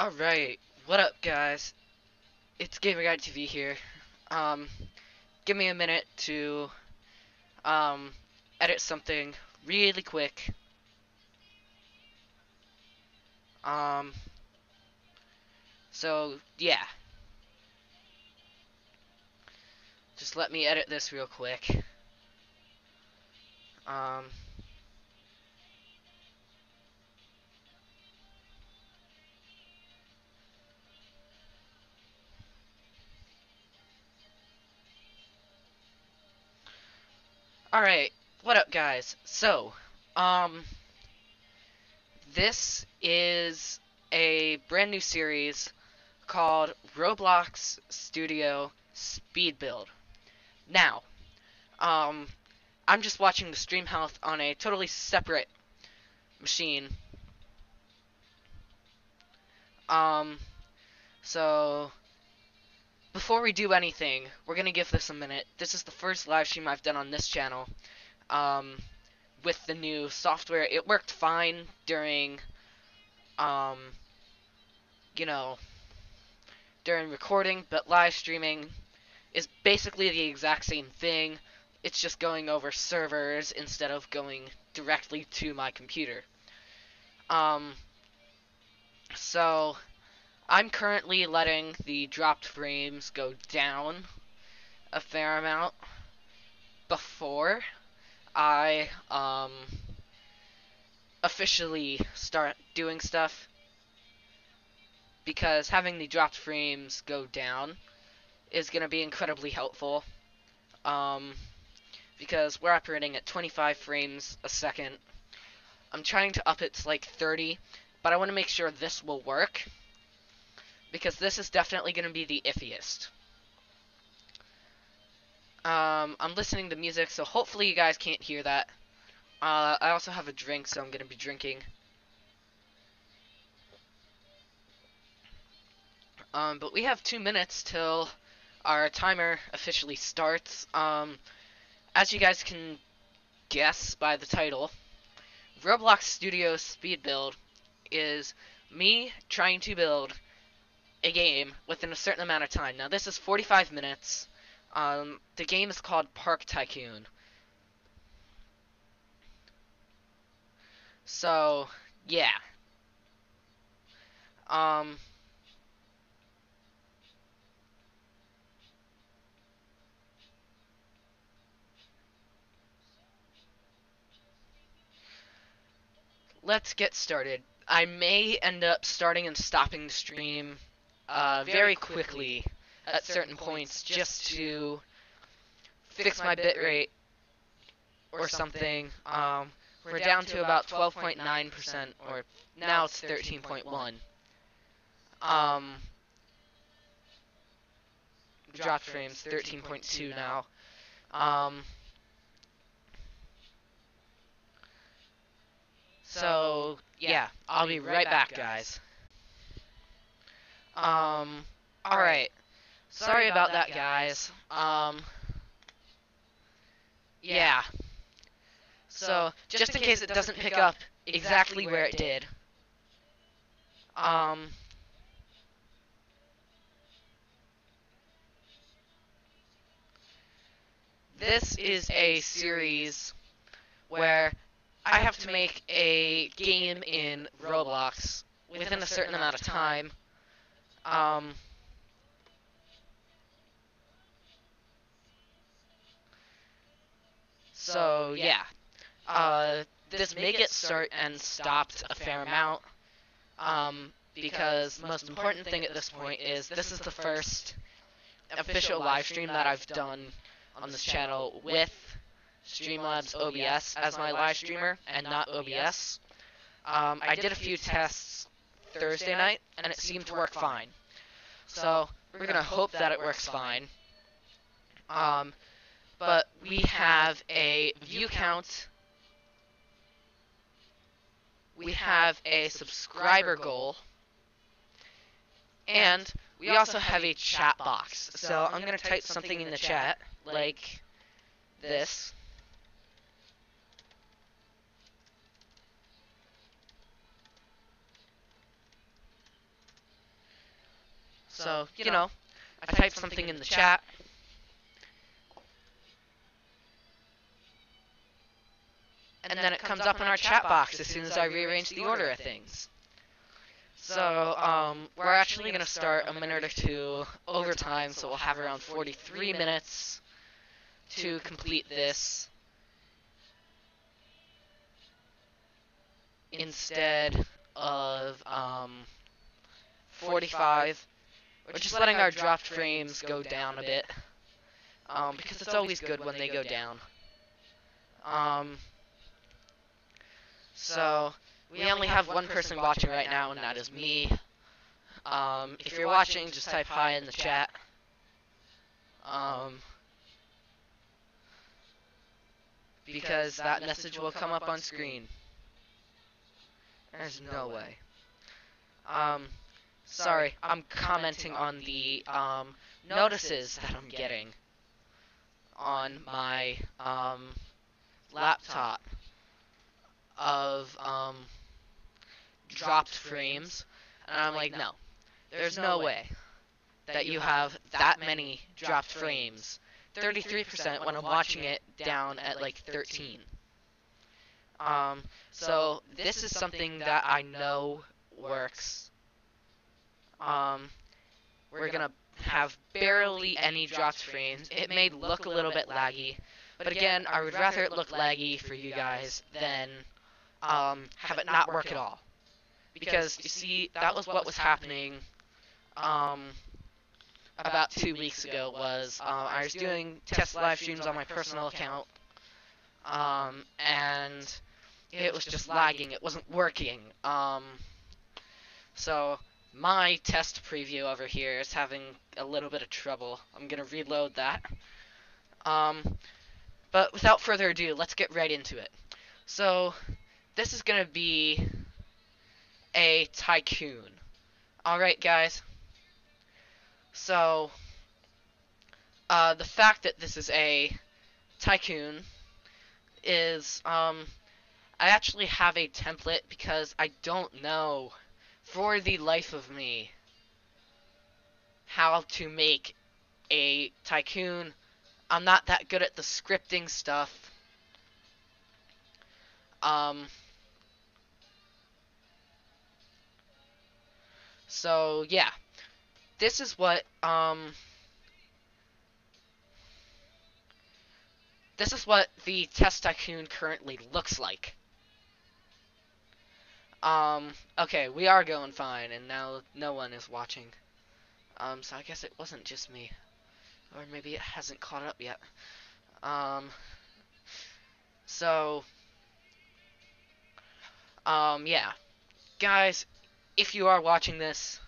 Alright, what up guys? It's GamerGuyTV here. Um, Give me a minute to, um, edit something really quick. Um, yeah. Just let me edit this real quick. Um, Alright, what up guys? This is a brand new series called Roblox Studio Speed Build. Now, um, I'm just watching the stream health on a totally separate machine. Um, so before we do anything, we're gonna give this a minute. This is the first live stream I've done on this channel, with the new software. It worked fine during, you know, during recording, but live streaming is basically the exact same thing. It's just going over servers instead of going directly to my computer. So I'm currently letting the dropped frames go down a fair amount before I officially start doing stuff, because having the dropped frames go down is going to be incredibly helpful, because we're operating at 25 frames a second. I'm trying to up it to like 30, but I want to make sure this will work, because this is definitely going to be the iffiest. I'm listening to music, so hopefully you guys can't hear that. I also have a drink, so I'm going to be drinking. But we have 2 minutes till our timer officially starts. As you guys can guess by the title, Roblox Studio Speed Build is me trying to build a game within a certain amount of time. Now, this is 45 minutes. The game is called Park Tycoon. So, yeah. Let's get started. I may end up starting and stopping the stream very quickly at certain points, just to fix my bitrate or something. We're down to about 12.9%, or now it's 13.1. Dropped frames, 13.2 now. So, yeah, I'll be right back, guys. Alright. Sorry about that, guys. Yeah. So, just in case it doesn't pick up exactly where it did, this is a series where I have to make a game in Roblox within a certain amount of time. So, yeah. This may get start and stopped a fair amount, because the most important thing at this point is this is the first official live stream that I've done on this channel with Streamlabs OBS as my live streamer and not OBS. I did a few tests Thursday night, and it seemed to work fine. So we're going to hope that it works fine. But we have a view count. We have a subscriber goal. And we also have a chat box. So I'm going to type something in the chat, like this. So, I type something in the chat. And then it comes up in our chat box as soon as I rearrange the order of things. So, we're actually going to start a minute or two over time, so we'll have around 43 minutes to complete this. Instead of 45. We're just letting our dropped frames go down a bit, because it's always good when they go down. So, we only have one person watching right now, and that is me. If you're watching, just type hi in the chat. Because that message will come up on screen. There's no way. Sorry, I'm commenting on the, notices that I'm getting on my, laptop of, dropped frames, and I'm like, no, there's no way that you have that many dropped frames. 33% when I'm watching it down at like 13. So this is something that I know works. We're gonna have barely any dropped frames. It may look a little bit laggy, but again, I would rather it look laggy for you guys than have it not work at all. Because, you see, that was what was happening about 2 weeks ago, was I was doing test live streams on my personal account, and it was just lagging, it wasn't working. So my test preview over here is having a little bit of trouble. I'm gonna reload that. But without further ado, let's get right into it. So this is gonna be a Tycoon. Alright, guys. So the fact that this is a Tycoon is, I actually have a template because I don't know, for the life of me, how to make a Tycoon. I'm not that good at the scripting stuff. So, yeah. This is what, the Test Tycoon currently looks like. Okay, we are going fine, and now no one is watching. So I guess it wasn't just me. Or maybe it hasn't caught up yet. Yeah. Guys, if you are watching this,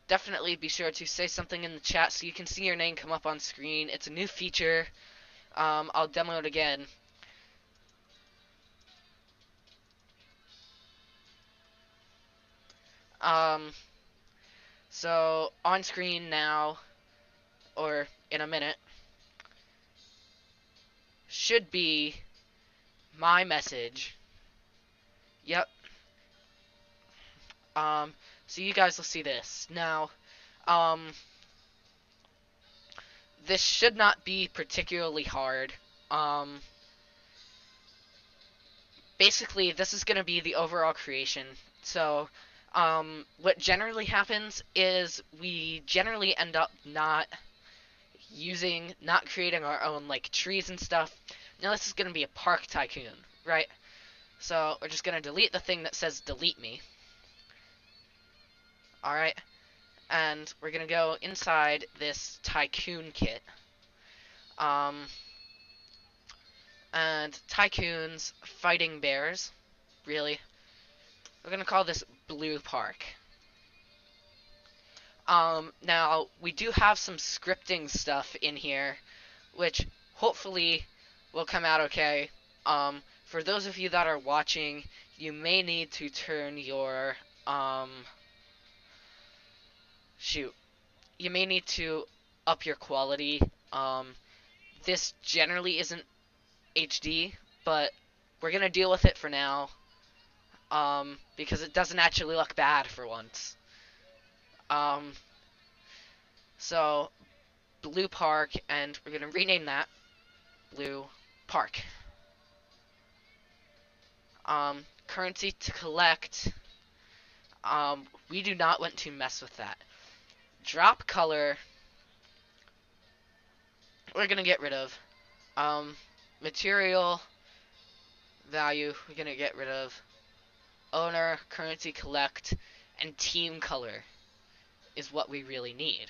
definitely be sure to say something in the chat so you can see your name come up on screen. It's a new feature. I'll demo it again. So, on screen now, or in a minute, should be my message. Yep. So you guys will see this. Now, this should not be particularly hard. Basically, this is going to be the overall creation. So, what generally happens is we generally end up not creating our own, like, trees and stuff. Now, this is going to be a park tycoon, right? So, we're just going to delete the thing that says delete me. Alright? And we're going to go inside this Tycoon kit. And Tycoons fighting bears. Really? We're going to call this Blue Park. Now, we do have some scripting stuff in here, which hopefully will come out okay. For those of you that are watching, you may need to turn your, you may need to up your quality. This generally isn't HD, but we're gonna deal with it for now, because it doesn't actually look bad for once. Um, so Blue Park, and we're gonna rename that Blue Park. Currency to collect. We do not want to mess with that. Drop color, we're gonna get rid of. Material value, we're gonna get rid of. Owner, currency collect, and team color is what we really need.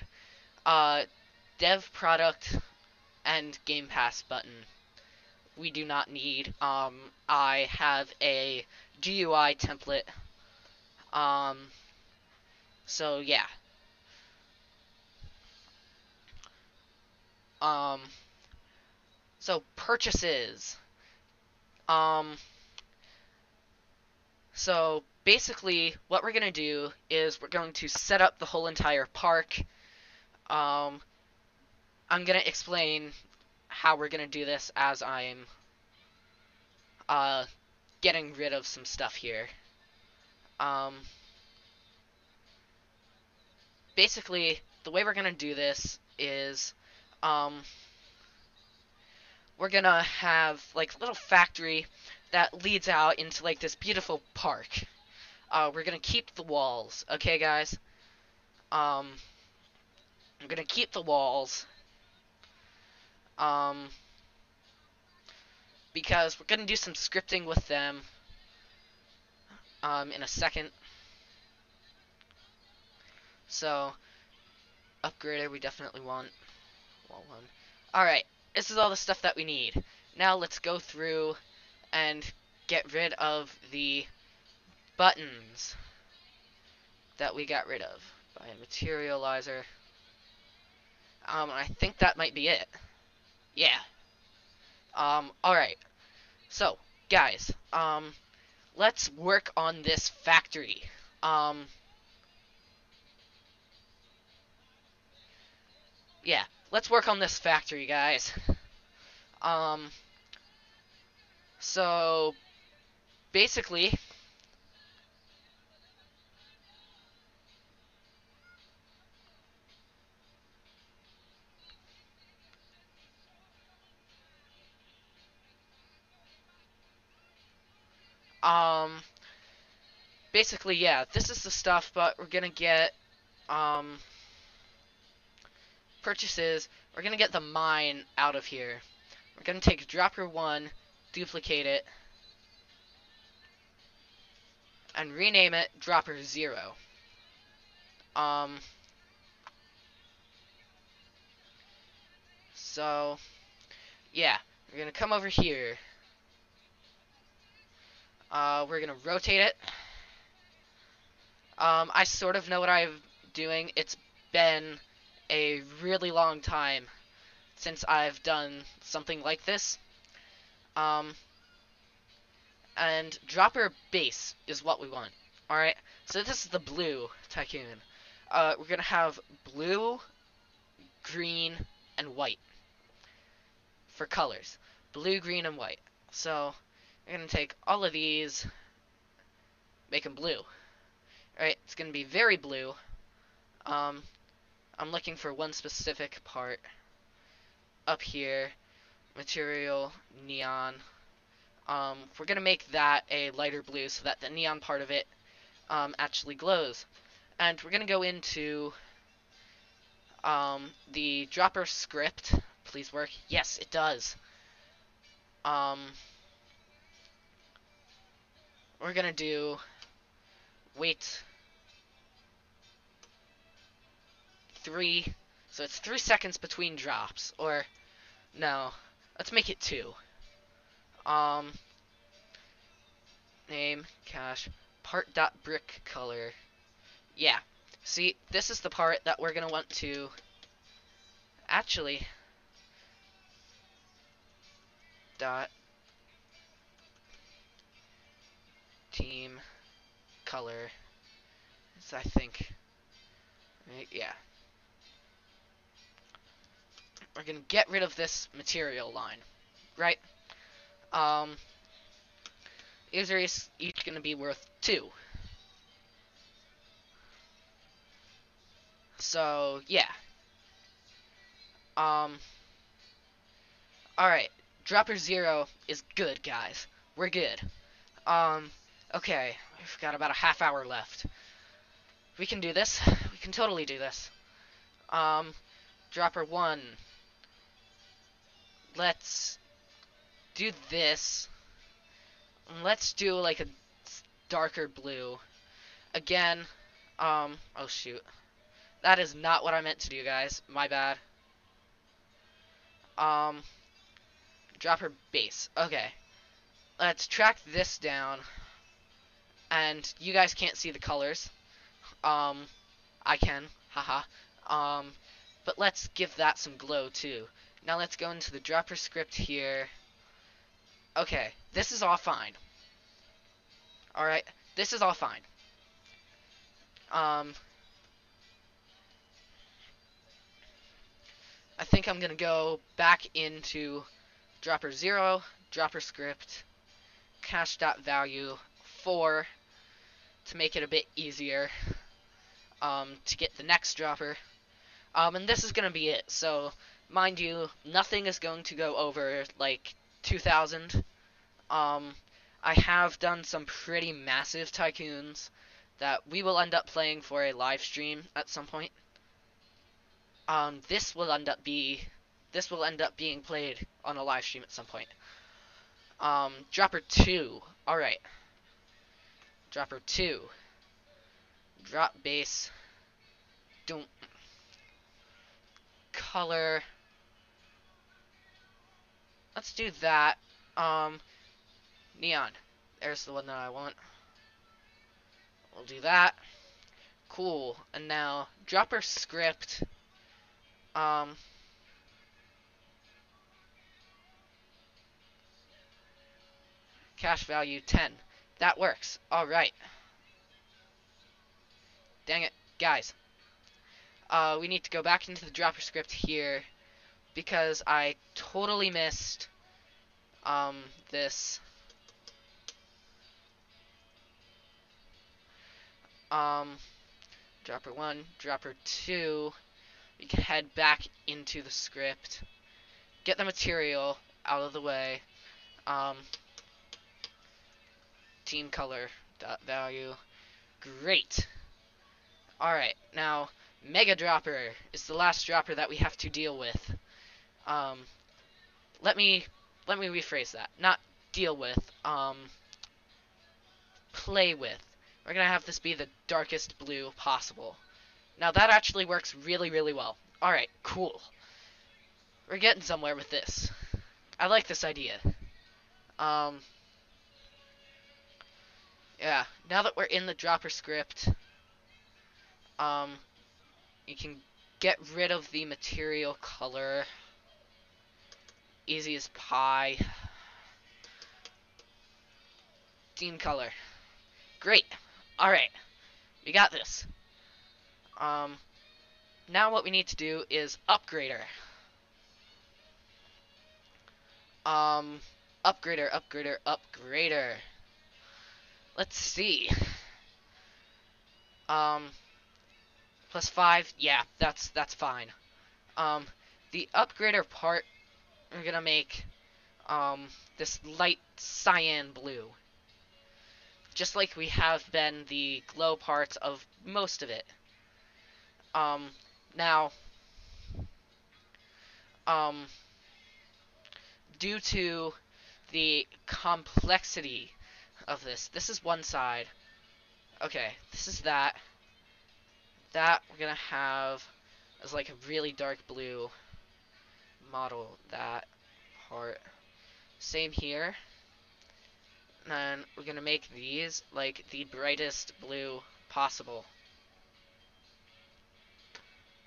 Dev product and Game Pass button, we do not need. I have a GUI template. So yeah. So purchases. So basically, what we're gonna do is we're going to set up the whole entire park. I'm gonna explain how we're gonna do this as I'm getting rid of some stuff here. Basically, the way we're gonna do this is we're gonna have like a little factory that leads out into like this beautiful park. We're gonna keep the walls, okay, guys? I'm gonna keep the walls, because we're gonna do some scripting with them, in a second. So, upgrader we definitely want. Wall one. Alright, this is all the stuff that we need. Now let's go through and get rid of the buttons that we got rid of by a materializer. I think that might be it. Yeah. Alright. So, guys, let's work on this factory. Yeah, let's work on this factory, guys. So, basically, yeah, this is the stuff, but we're gonna get, purchases. We're gonna get the mine out of here. We're gonna take dropper 1, duplicate it, and rename it dropper 0. So, yeah, we're gonna come over here. We're gonna rotate it. I sort of know what I'm doing. It's been a really long time since I've done something like this. And dropper base is what we want. Alright, so this is the blue Tycoon. We're gonna have blue, green, and white for colors. Blue, green, and white. So, we're gonna take all of these, make them blue. Alright, it's gonna be very blue. I'm looking for one specific part. Up here, material, neon. We're gonna make that a lighter blue so that the neon part of it actually glows. And we're gonna go into the dropper script. Please work. Yes, it does. We're gonna do wait 3, so it's 3 seconds between drops, or no, let's make it 2. Name, cache, part.brick color. Yeah, see, this is the part that we're gonna want to actually dot team color. So I think, right, yeah. We're gonna get rid of this material line, right? User is each gonna be worth 2. So, yeah. Um, alright. Dropper 0 is good, guys. We're good. Um, okay. We've got about a half hour left. We can do this. We can totally do this. Dropper 1. Let's do this. Let's do like a darker blue. Again, oh shoot. That is not what I meant to do, guys. My bad. Dropper base. Okay. Let's track this down. And you guys can't see the colors. I can. Haha. But let's give that some glow too. Now let's go into the dropper script here. Okay, this is all fine. Alright, this is all fine. I think I'm gonna go back into dropper 0, dropper script, cache.value 4 to make it a bit easier to get the next dropper. And this is gonna be it. So, mind you, nothing is going to go over like 2,000. I have done some pretty massive tycoons that we will end up playing for a live stream at some point. This will end up being played on a live stream at some point. Dropper 2. Alright. Dropper 2. Drop base. Don't color. Let's do that. Neon. There's the one that I want. We'll do that. Cool. And now dropper script. Cache value 10. That works. Alright. Dang it. Guys. We need to go back into the dropper script here because I totally missed this. Dropper 1, dropper 2. We can head back into the script. Get the material out of the way. Team color dot value. Great. Alright, now Mega Dropper is the last dropper that we have to deal with. Let me rephrase that. Not deal with, play with. We're gonna have this be the darkest blue possible. Now that actually works really, really well. Alright, cool. We're getting somewhere with this. I like this idea. Yeah, now that we're in the dropper script, you can get rid of the material color. Easy as pie. Team color. Great. Alright. We got this. Now what we need to do is upgrader. Upgrader. Let's see. +5. Yeah, that's fine. The upgrader part, we're gonna make this light cyan blue, just like we have been the glow parts of most of it. Now, due to the complexity of this is one side. Okay, this is that. That we're gonna have as like a really dark blue model, that part. Same here. And then we're gonna make these like the brightest blue possible.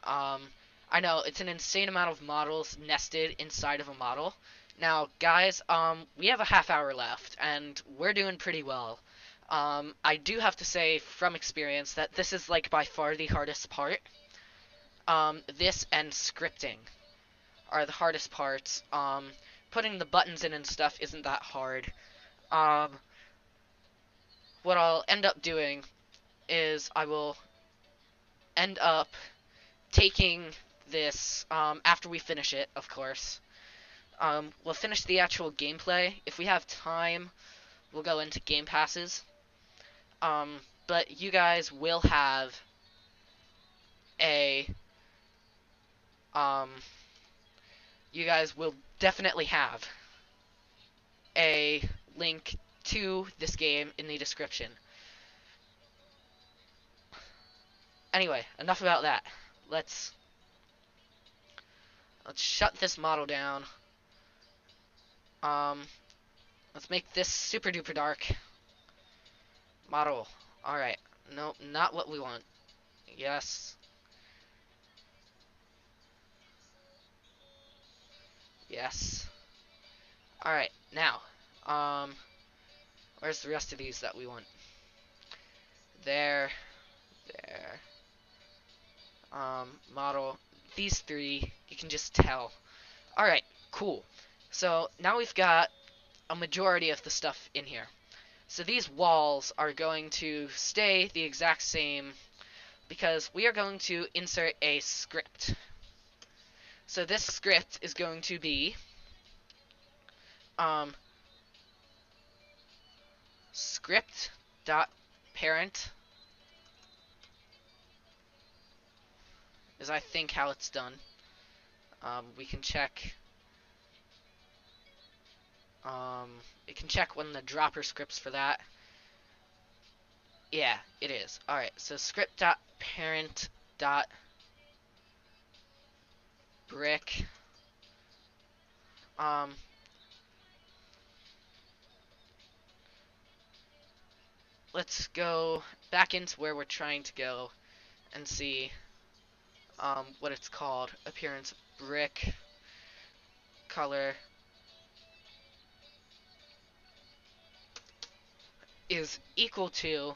I know it's an insane amount of models nested inside of a model. Now, guys, we have a half hour left, and we're doing pretty well. I do have to say, from experience, that this is, like, by far the hardest part. This and scripting are the hardest parts. Putting the buttons in and stuff isn't that hard. What I'll end up doing is I will end up taking this, after we finish it, of course. We'll finish the actual gameplay. If we have time, we'll go into game passes. But you guys will have a, you guys will definitely have a link to this game in the description. Anyway, enough about that. Let's shut this model down. Let's make this super duper dark. Model. Alright. Nope, not what we want. Yes. Yes. Alright, now. Where's the rest of these that we want? There. There. Model. These three, you can just tell. Alright, cool. So, now we've got a majority of the stuff in here. So these walls are going to stay the exact same because we are going to insert a script. So this script is going to be script.parent is I think how it's done. We can check. It can check when the dropper scripts for that. Yeah, it is. Alright, so script.parent.brick. Let's go back into where we're trying to go and see what it's called. Appearance brick color is equal to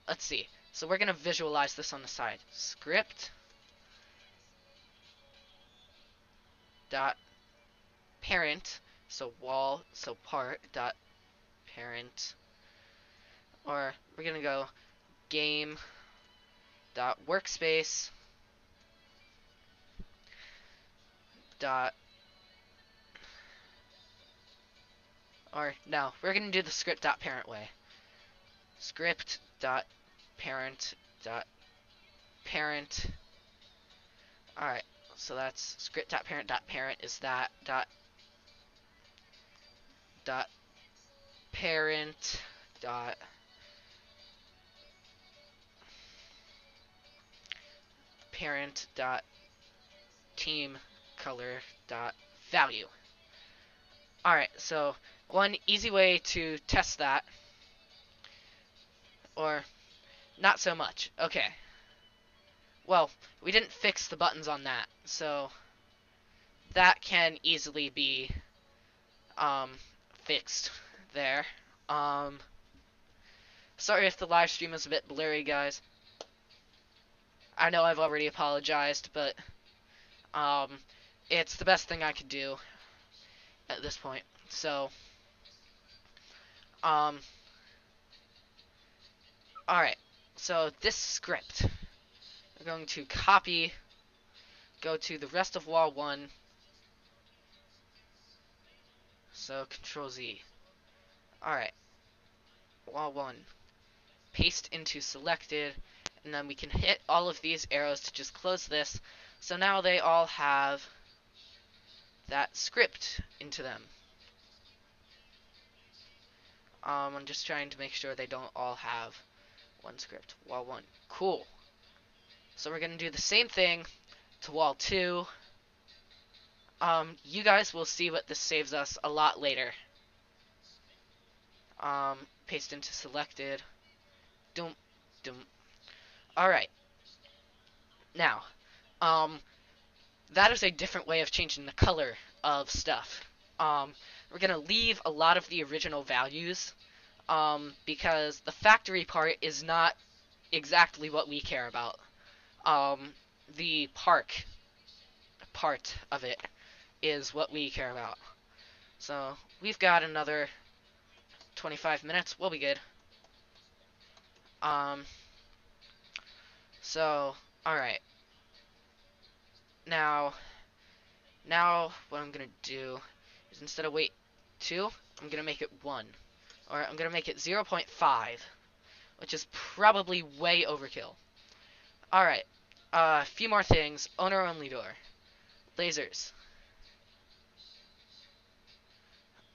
let's see. So we're gonna visualize this on the side. Script dot parent, so wall, so part dot parent, or we're gonna go game dot workspace dot, or no, we're gonna do the script dot parent way. Script dot parent dot parent. Alright, so that's script dot parent dot parent is that dot parent dot parent dot team color dot value. Alright, so one easy way to test that, or not so much. Okay. Well, we didn't fix the buttons on that, so that can easily be fixed there. Sorry if the live stream is a bit blurry, guys. I know I've already apologized, but it's the best thing I could do at this point. So, alright. So this script, we're going to copy, go to the rest of wall 1. So Control Z. Alright. Wall 1. Paste into selected, and then we can hit all of these arrows to just close this. So now they all have that script into them. I'm just trying to make sure they don't all have one script. Wall 1. Cool. So we're going to do the same thing to wall 2. You guys will see what this saves us a lot later. Paste into selected. Doom, doom. Alright. Now, that is a different way of changing the color of stuff. We're going to leave a lot of the original values, because the factory part is not exactly what we care about. The park part of it is what we care about. So, we've got another 25 minutes. We'll be good. So, alright. Now what I'm gonna do is instead of weight 2, I'm gonna make it 1. Or I'm gonna make it 0.5, which is probably way overkill. Alright. A few more things. Owner only door. Lasers.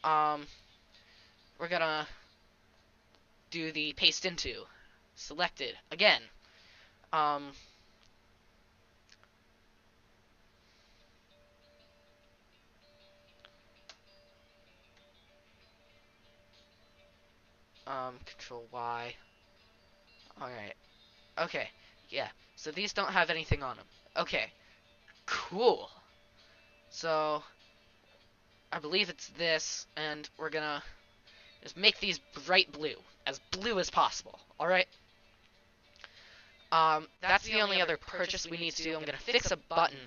We're gonna do the paste into. Selected. Again. Control Y. Alright. Okay. Yeah. So these don't have anything on them. Okay. Cool. So, I believe it's this, and we're gonna just make these bright blue as possible. Alright? That's the only other purchase we need to do. I'm gonna fix a button.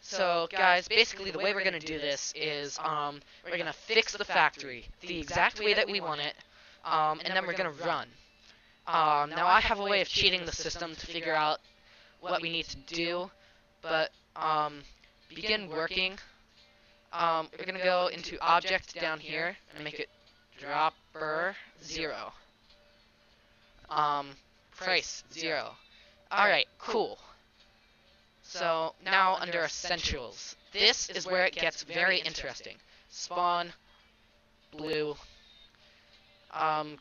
So, guys, basically the way we're gonna do this is, we're gonna fix the factory the exact way that we want it, and then we're gonna run. Now I have a way of cheating the system to figure out what we need to do, but, begin working. We're gonna go into object down here and make it dropper 0. Price 0. Alright, cool. So now under essentials, this is where it gets very interesting. Spawn, blue.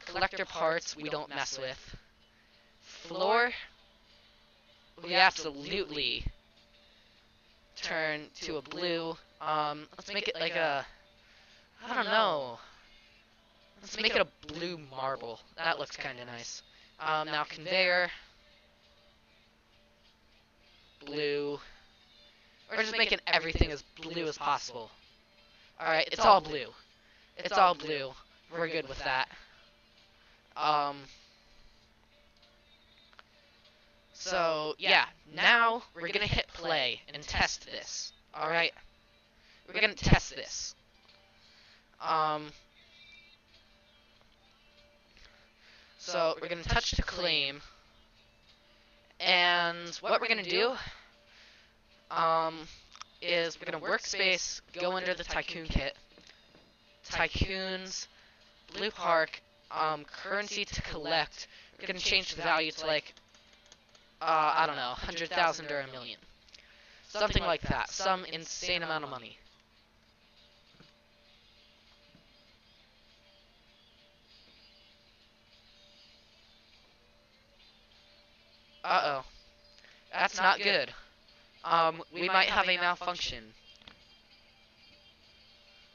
Collector parts we don't mess with. Floor, we absolutely turn to a blue. Let's make it like a, I don't know. Let's make it a blue marble. That looks kind of nice. Now conveyor, blue. We're just making everything as blue as possible. Alright, it's all blue. It's all blue. We're good with that. So, yeah, now we're gonna hit play and test this. Alright? We're gonna test this. So, we're gonna touch to claim. And what we're gonna do, is we're gonna workspace, go under the Tycoon kit. Tycoons, blue park, currency to collect. We're gonna change the value to like, I don't know, 100,000 or 1,000,000. Something like that. Some insane amount of money. Uh-oh. That's not good. We might have a malfunction.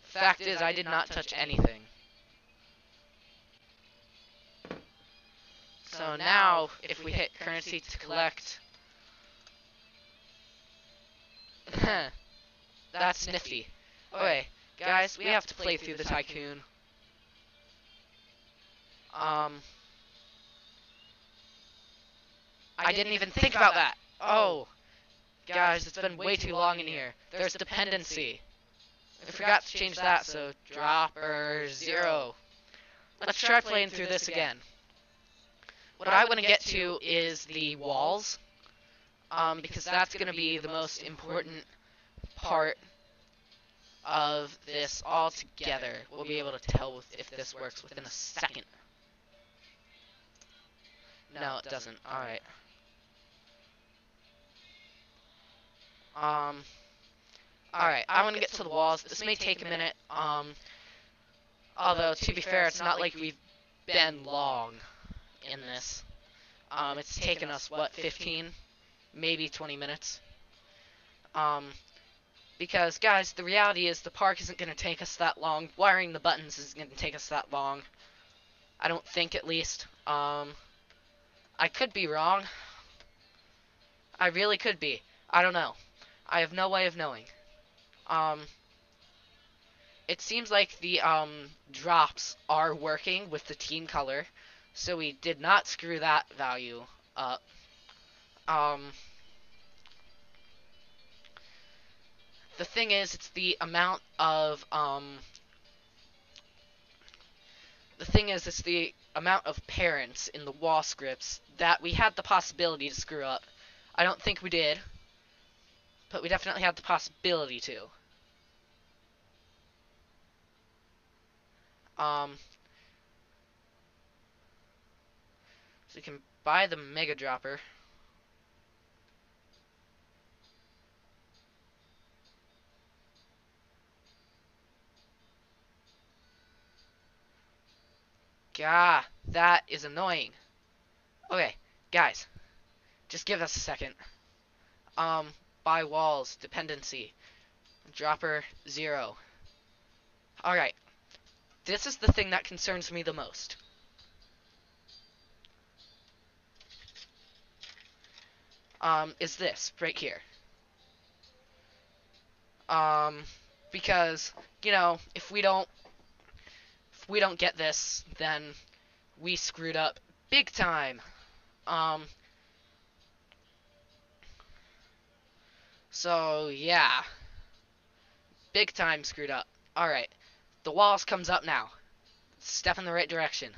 Fact is, I did not touch anything. So now, if we hit currency to collect... That's nifty. Okay, guys, we have to play through the Tycoon. I didn't even think about that. Oh, guys, it's been way too long in here. There's dependency. I forgot to change that, so dropper 0. Let's try playing through this again. What I want to get to is the walls, because that's going to be the most important part of this all together. We'll be able to tell if this works within a second. No, it doesn't. Alright. Alright, I want to get to the walls. This may take a minute, although, to be fair, it's not like we've been long in this. It's taken us, what, 15? Maybe 20 minutes. Because, guys, the reality is the park isn't going to take us that long. Wiring the buttons isn't going to take us that long. I don't think, at least. I could be wrong. I really could be. I don't know. I have no way of knowing. It seems like the, drops are working with the team color, so we did not screw that value up. The thing is, it's the amount of, parents in the wall scripts that we had the possibility to screw up. I don't think we did, but we definitely had the possibility to. So you can buy the Mega Dropper. Gah, that is annoying. Okay, guys, just give us a second. Buy walls, dependency, dropper 0. Alright, this is the thing that concerns me the most. Is this right here. Because, you know, if we don't get this, then we screwed up big time. So yeah, big time screwed up. Alright, the walls comes up now. Step in the right direction.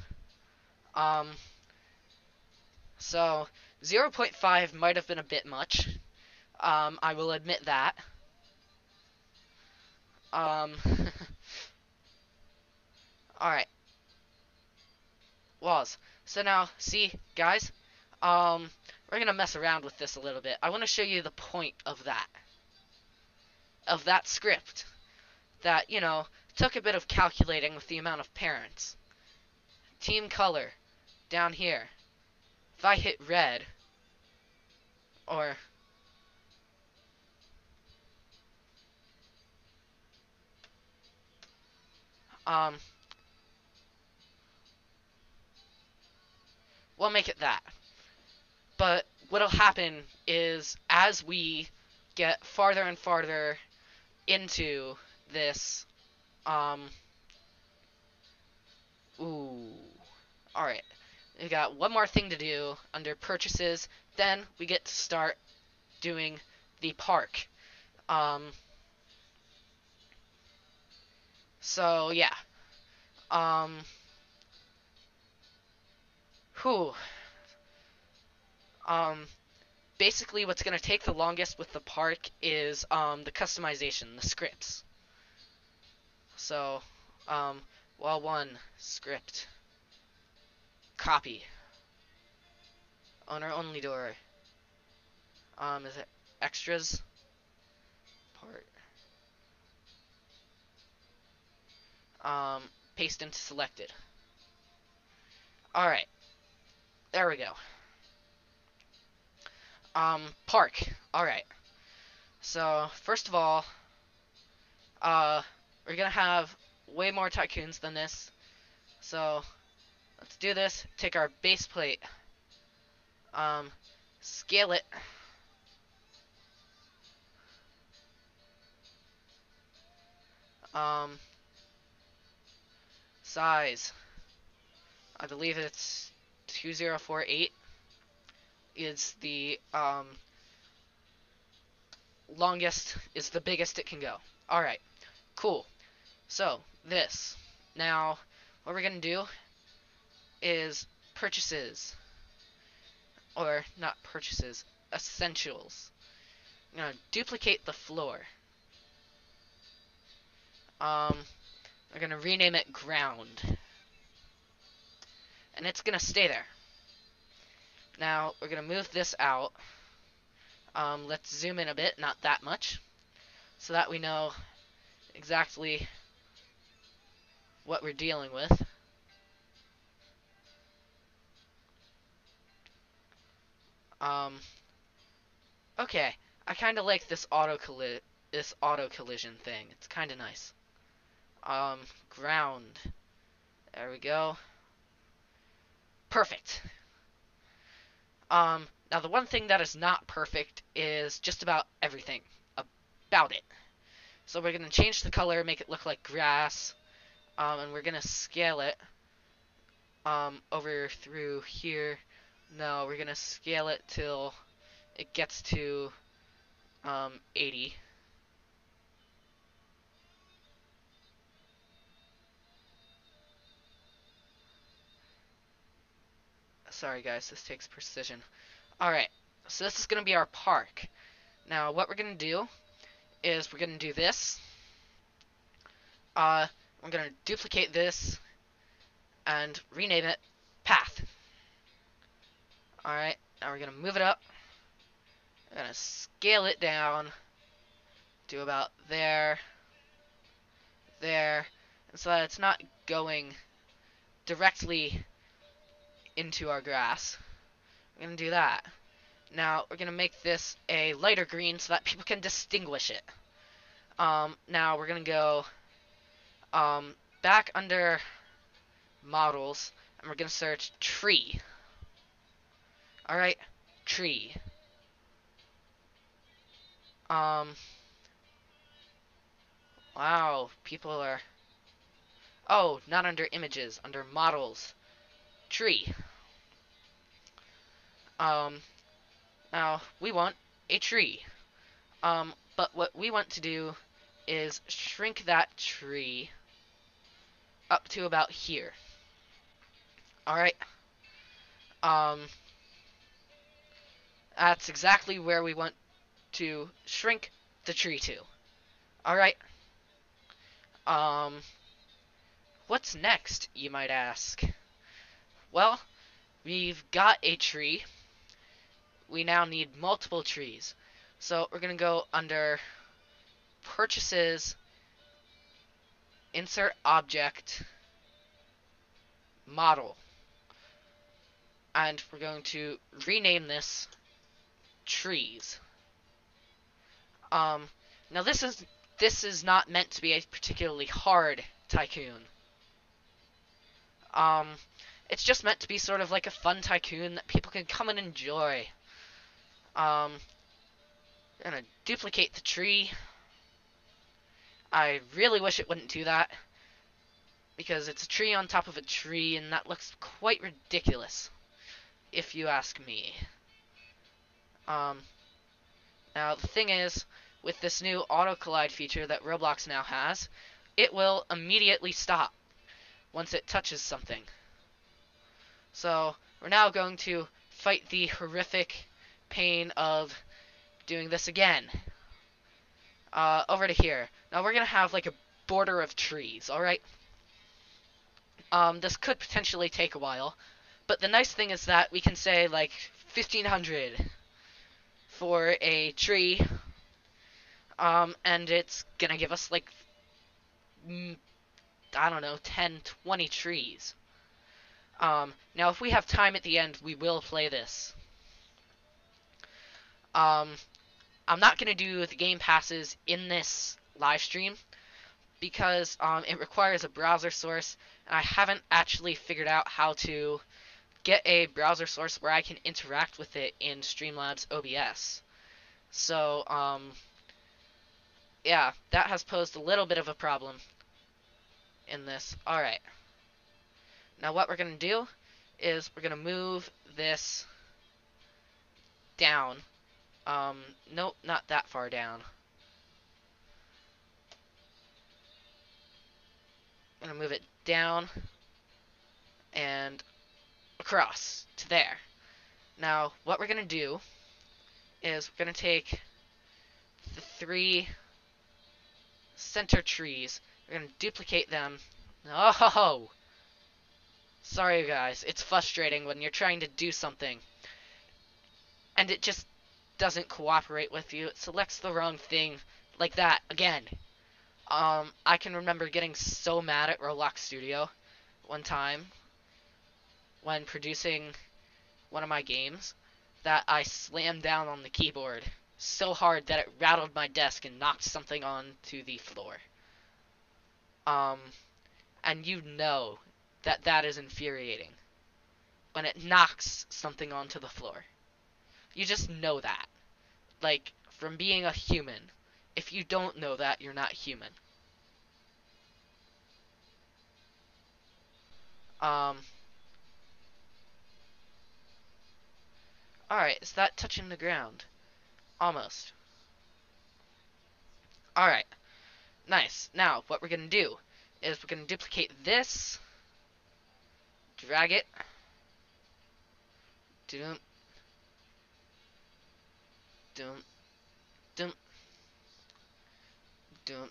So 0.5 might have been a bit much. I will admit that. Alright. Walls. So now, see, guys? We're gonna mess around with this a little bit. I want to show you the point of that. Of that script. That, you know, took a bit of calculating with the amount of parents. Team color. Down here. If I hit red, or we'll make it that. But what'll happen is as we get farther and farther into this, alright. We got one more thing to do under purchases, then we get to start doing the park. So yeah. Whew. Basically what's going to take the longest with the park is the customization, the scripts. So, wall 1, script, copy, owner only door, is it extras, part, paste into selected. Alright, there we go. Park, alright. So, first of all, we're gonna have way more Tycoons than this. So, let's do this. Take our base plate. Scale it. Size. I believe it's 2048 is the, longest, is the biggest it can go. Alright, cool. So, this. Now, what we're gonna do is purchases. Or, not purchases, essentials. I'm gonna duplicate the floor. We're gonna rename it ground. And it's gonna stay there. Now, we're gonna move this out. Let's zoom in a bit, not that much, so that we know exactly what we're dealing with. Okay, I kind of like this auto collision thing. It's kind of nice. Ground. There we go. Perfect. Now the one thing that is not perfect is just about everything about it. So we're going to change the color, make it look like grass, and we're going to scale it over through here. No, we're going to scale it till it gets to 80. Sorry guys, this takes precision. Alright, So this is going to be our park. Now, what we're going to do is we're going to do this. I'm going to duplicate this and rename it path. Alright, now we're going to move it up. We're going to scale it down to about there, there, and so that it's not going directly into our grass. We're going to do that. Now, we're going to make this a lighter green so that people can distinguish it. Now, we're going to go back under models, and we're going to search tree. Alright, tree. Wow, people are... Oh, not under images, under models. Tree. Now, we want a tree. But what we want to do is shrink that tree up to about here. Alright. That's exactly where we want to shrink the tree to. Alright. What's next, you might ask? Well, we've got a tree. We now need multiple trees. So we're going to go under Purchases, Insert Object, Model. And we're going to rename this Trees. Now this is not meant to be a particularly hard tycoon. It's just meant to be sort of like a fun tycoon that people can come and enjoy. I'm gonna duplicate the tree. I really wish it wouldn't do that, because it's a tree on top of a tree, and that looks quite ridiculous, if you ask me. Now the thing is, with this new auto collide feature that Roblox now has, it will immediately stop once it touches something. So we're now going to fight the horrific pain of doing this again. Over to here. Now we're gonna have like a border of trees, alright? This could potentially take a while, but the nice thing is that we can say like 1500 for a tree, and it's gonna give us like, I don't know, 10, 20 trees. Now if we have time at the end, we will play this. I'm not going to do the game passes in this live stream because it requires a browser source, and I haven't actually figured out how to get a browser source where I can interact with it in Streamlabs OBS. So, yeah, that has posed a little bit of a problem in this. Alright. Now what we're going to do is we're going to move this down. Nope, not that far down. I'm going to move it down and across to there. Now, what we're going to do is we're going to take the 3 center trees. We're going to duplicate them. Oh! Sorry, guys. It's frustrating when you're trying to do something and it just doesn't cooperate with you. It selects the wrong thing like that again. I can remember getting so mad at Roblox Studio one time when producing one of my games that I slammed down on the keyboard so hard that it rattled my desk and knocked something onto the floor. And you know that that is infuriating when it knocks something onto the floor. You just know that. Like, from being a human. If you don't know that, you're not human. Alright, is that touching the ground? Almost. Alright. Nice. Now, what we're going to do is we're going to duplicate this. Drag it. Dum, dum, dum,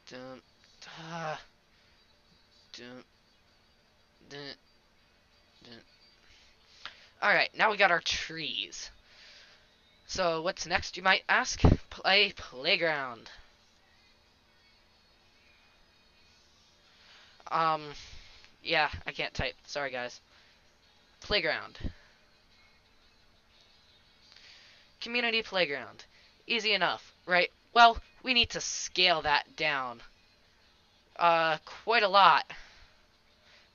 dum, ah, dum, dum, dum. Alright, now we got our trees. So, what's next, you might ask? Play playground. Um, yeah, I can't type. Sorry, guys. Playground. Community playground. Easy enough, right? Well, we need to scale that down. Quite a lot,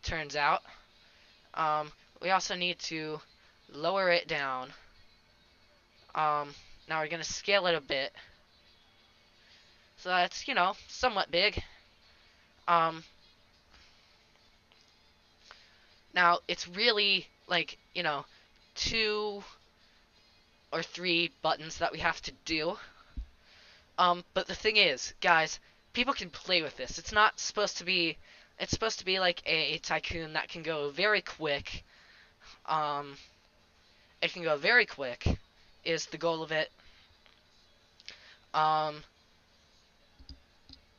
turns out. Um, we also need to lower it down. Now we're gonna scale it a bit. So that's, somewhat big. Um, Now it's really like, 2 or 3 buttons that we have to do. But the thing is, guys, people can play with this. It's not supposed to be. It's supposed to be like a Tycoon that can go very quick. It can go very quick, is the goal of it. Um,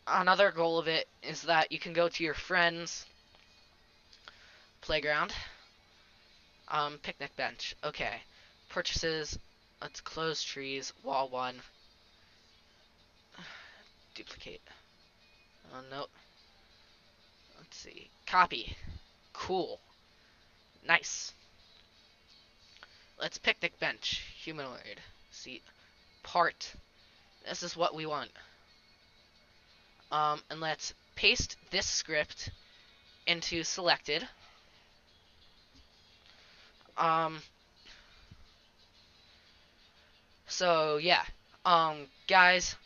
Another goal of it is that you can go to your friend's playground. Picnic bench. Okay. Purchases. Let's close trees. Wall 1. Duplicate. Oh, no. Let's see. Copy. Cool. Nice. Let's picnic bench. Humanoid. See. Part. This is what we want. And let's paste this script into selected. So yeah. Guys,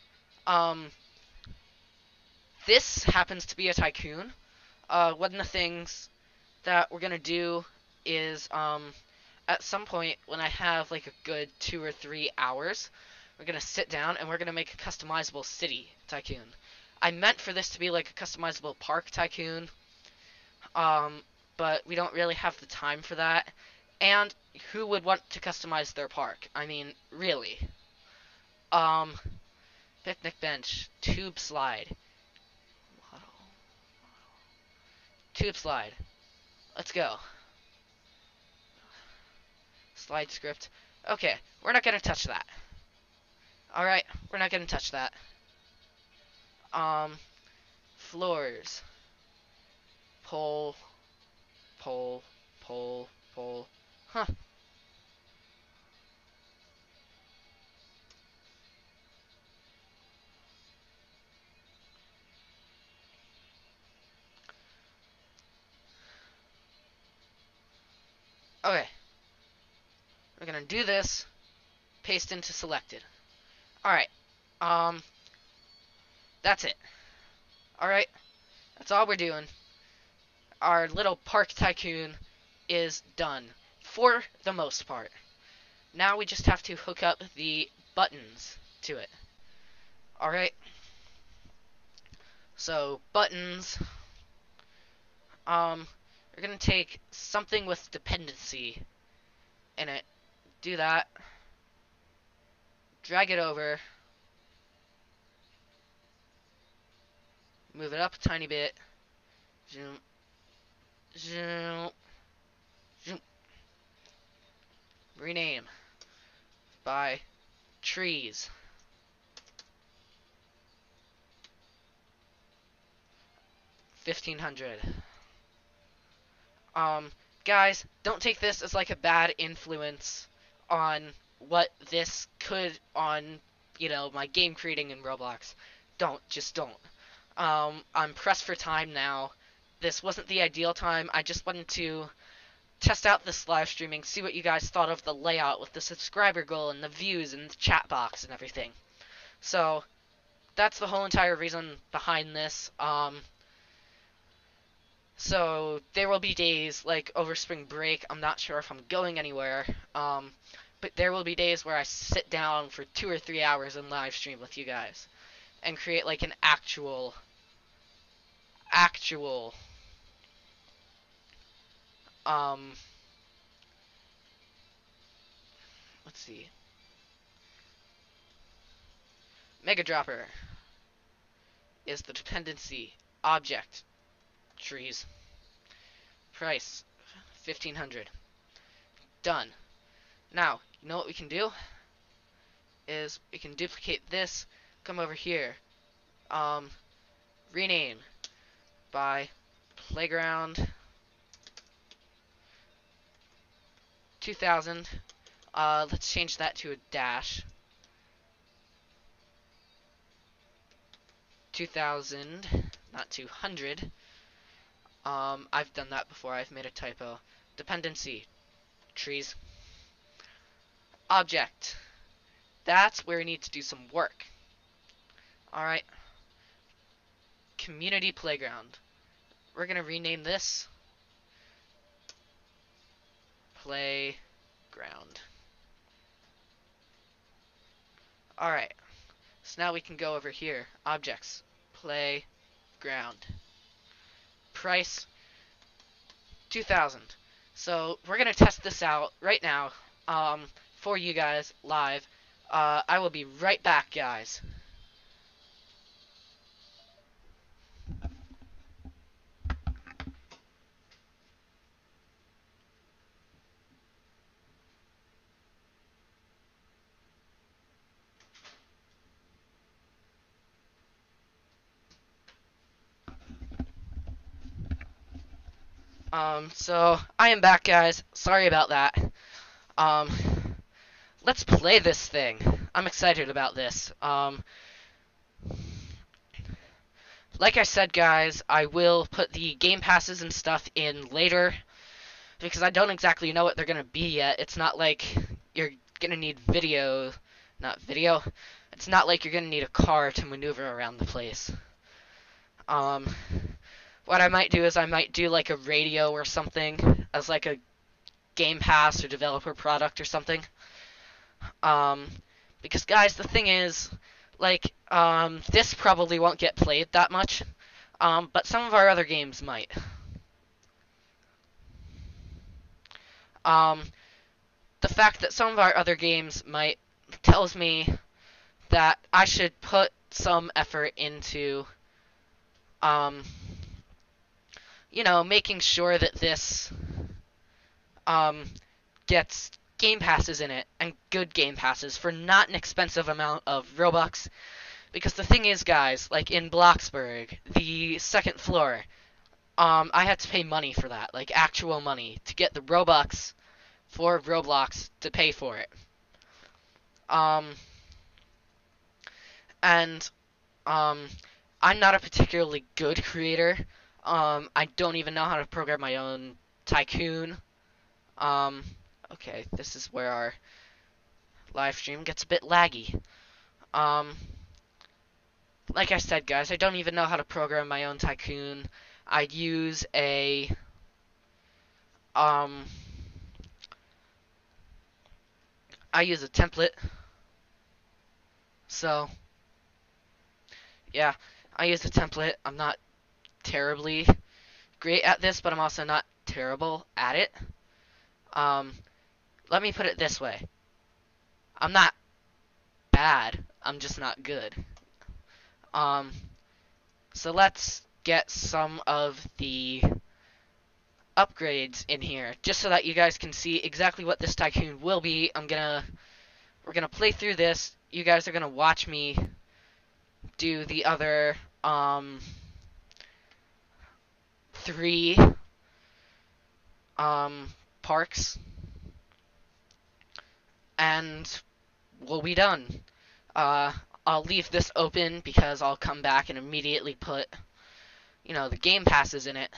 this happens to be a Tycoon. One of the things that we're gonna do is, at some point when I have like a good 2 or 3 hours, we're gonna sit down and we're gonna make a customizable city Tycoon. I meant for this to be like a customizable park Tycoon, but we don't really have the time for that. And who would want to customize their park? I mean, really. Picnic bench, tube slide, tube slide. Let's go. Slide script. Okay, we're not gonna touch that. Alright, we're not gonna touch that. Floors. Pole. Pole. Pole. Pole. Huh. Okay. We're gonna do this. Paste into selected. Alright. That's it. Alright. That's all we're doing. Our little park Tycoon is done. For the most part. Now we just have to hook up the buttons to it. Alright. So, buttons. We're gonna take something with dependency in it. Do that. Drag it over. Move it up a tiny bit. Zoom. Zoom. Zoom. Rename. By trees. 1500. Guys, don't take this as like a bad influence on what this could on, my game creating in Roblox. Just don't. I'm pressed for time now. This wasn't the ideal time. I just wanted to test out this live streaming, see what you guys thought of the layout with the subscriber goal and the views and the chat box and everything. So, that's the whole entire reason behind this. So there will be days like over spring break. I'm not sure if I'm going anywhere. But there will be days where I sit down for 2 or 3 hours and live stream with you guys and create like an actual let's see. Mega Dropper is the dependency object trees. Price 1500. Done. Now, you know what we can do? Is we can duplicate this, come over here, rename by playground 2000. Let's change that to a dash. 2000, not 200. I've done that before. I've made a typo. Dependency trees object. That's where we need to do some work. Alright. Community playground. We're gonna rename this playground. Alright. So now we can go over here. Objects. Playground. Price 2000. So we're gonna test this out right now for you guys live. I will be right back, guys. So I am back, guys. Sorry about that. Let's play this thing. I'm excited about this. Like I said, guys, I will put the game passes and stuff in later because I don't exactly know what they're gonna be yet. It's not like you're gonna need not video. It's not like you're gonna need a car to maneuver around the place. What I might do is I might do like a radio or something as like a game pass or developer product or something. Because guys, the thing is, like, this probably won't get played that much, but some of our other games might. The fact that some of our other games might tells me that I should put some effort into, you know, making sure that this, gets game passes in it, and good game passes for not an expensive amount of Robux. Because the thing is, guys, like in Bloxburg, the second floor, I had to pay money for that, like actual money, to get the Robux for Roblox to pay for it. I'm not a particularly good creator. I don't even know how to program my own Tycoon. Okay, this is where our live stream gets a bit laggy. Like I said, guys, I don't even know how to program my own Tycoon. I'd use a, I use a template. So, yeah, I use a template. I'm not terribly great at this, but I'm also not terrible at it. Let me put it this way. I'm not bad. I'm just not good. So let's get some of the upgrades in here, just so that you guys can see exactly what this Tycoon will be. We're gonna play through this. You guys are gonna watch me do the other, 3, parks. And we'll be done. I'll leave this open because I'll come back and immediately put, you know, the game passes in it.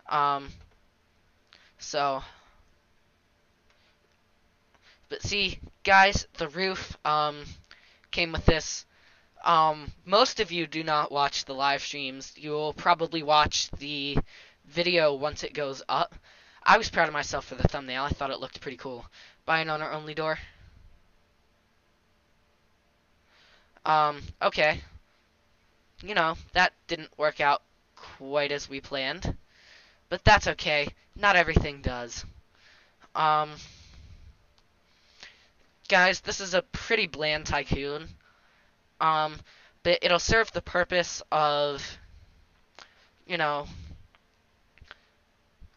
But see, guys, the roof, came with this. Most of you do not watch the live streams. You'll probably watch the video once it goes up. I was proud of myself for the thumbnail. I thought it looked pretty cool. Buy an owner-only door. Okay. You know, that didn't work out quite as we planned. But that's okay. Not everything does. guys, this is a pretty bland Tycoon. Um, but it'll serve the purpose of, you know,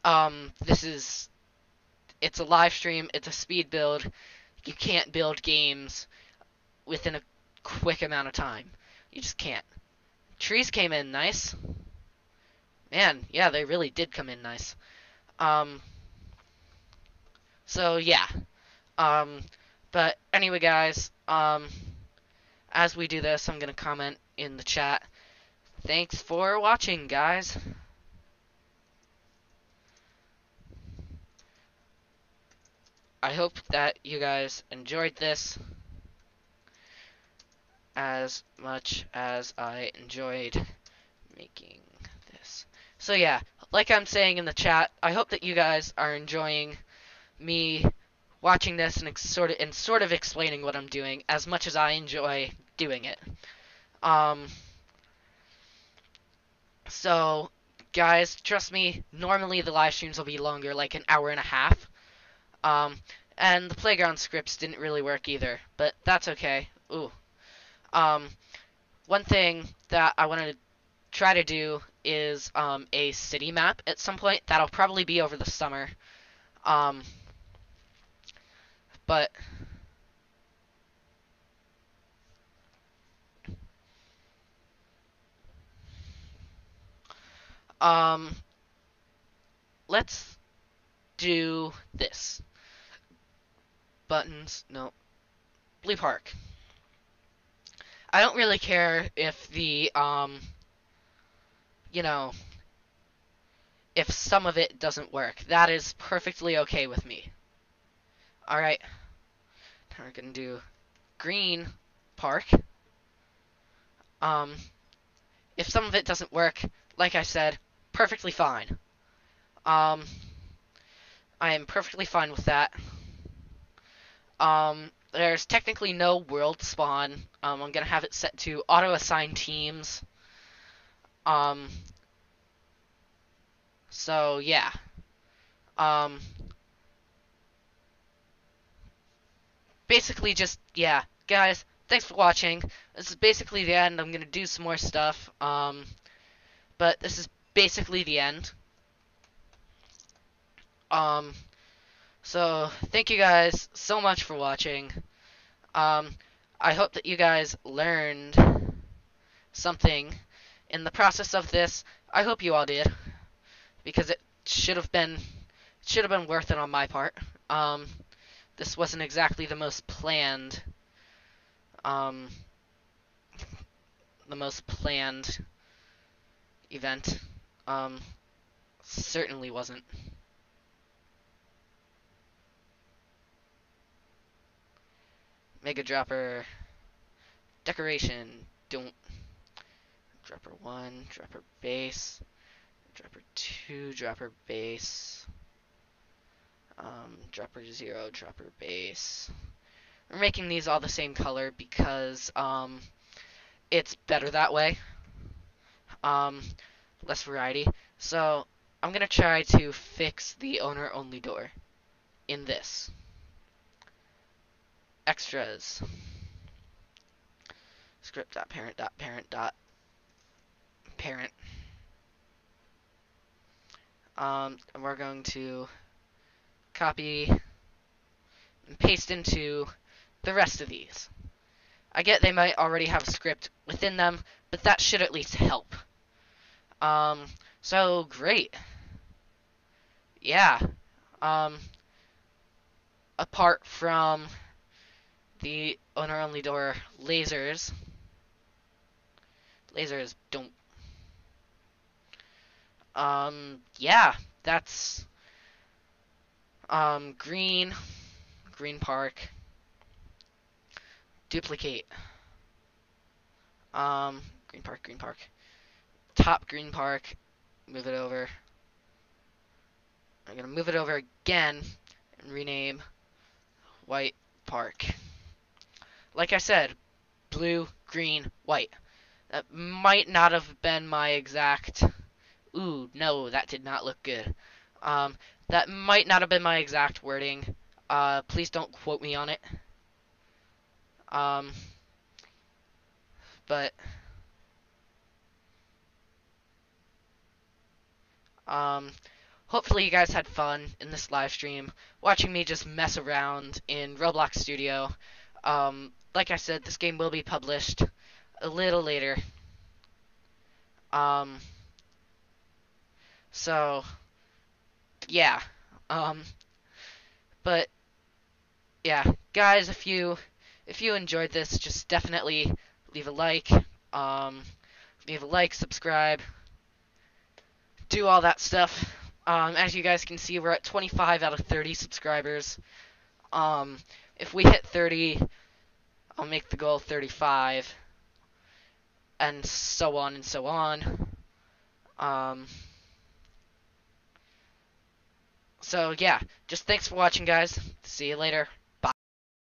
it's a live stream, it's a speed build. You can't build games within a quick amount of time. You just can't. Trees came in nice. Man, yeah, they really did come in nice. So yeah. But anyway, guys, as we do this, I'm gonna comment in the chat. Thanks for watching, guys. I hope that you guys enjoyed this as much as I enjoyed making this. So yeah, like I'm saying in the chat, I hope that you guys are enjoying me watching this and sort of explaining what I'm doing as much as I enjoy doing it. So guys, trust me, normally the live streams will be longer, like an hour and a half. And the playground scripts didn't really work either, but that's okay. Ooh. One thing that I wanted to try to do is a city map at some point. That'll probably be over the summer. But let's do this. Buttons, no. Blue Park. I don't really care if the, you know, if some of it doesn't work. That is perfectly okay with me. Alright. Now we're gonna do Green Park. If some of it doesn't work, like I said, perfectly fine. I am perfectly fine with that. There's technically no world spawn. I'm gonna have it set to auto-assign teams. So yeah. Basically just, yeah. Guys, thanks for watching. This is basically the end. I'm gonna do some more stuff. But this is basically the end. So thank you guys so much for watching. I hope that you guys learned something in the process of this. I hope you all did, because it should have been worth it on my part. This wasn't exactly the most planned event. Certainly wasn't. Mega Dropper decoration. Don't. Dropper 1, Dropper base, Dropper 2, Dropper base, Dropper 0, Dropper base. We're making these all the same color because it's better that way. Less variety. So I'm gonna try to fix the owner only door in this. Extras. Script.parent.parent.parent. And we're going to copy and paste into the rest of these. I get they might already have a script within them, but that should at least help. So great. Yeah. Apart from the owner only door lasers don't. Yeah, that's green park, duplicate, green park, top green park, move it over. I'm gonna move it over again and rename white park. Like I said, blue, green, white. That might not have been my exact. Ooh, no, that did not look good. That might not have been my exact wording. Please don't quote me on it. Um, but um, hopefully you guys had fun in this live stream watching me just mess around in Roblox Studio. Like I said, this game will be published a little later. Um, so yeah. Um, but yeah, guys, if you enjoyed this, just definitely leave a like. Um, leave a like, subscribe, do all that stuff. As you guys can see, we're at 25 out of 30 subscribers. If we hit 30, I'll make the goal 35, and so on and so on. So yeah, just thanks for watching, guys. See you later.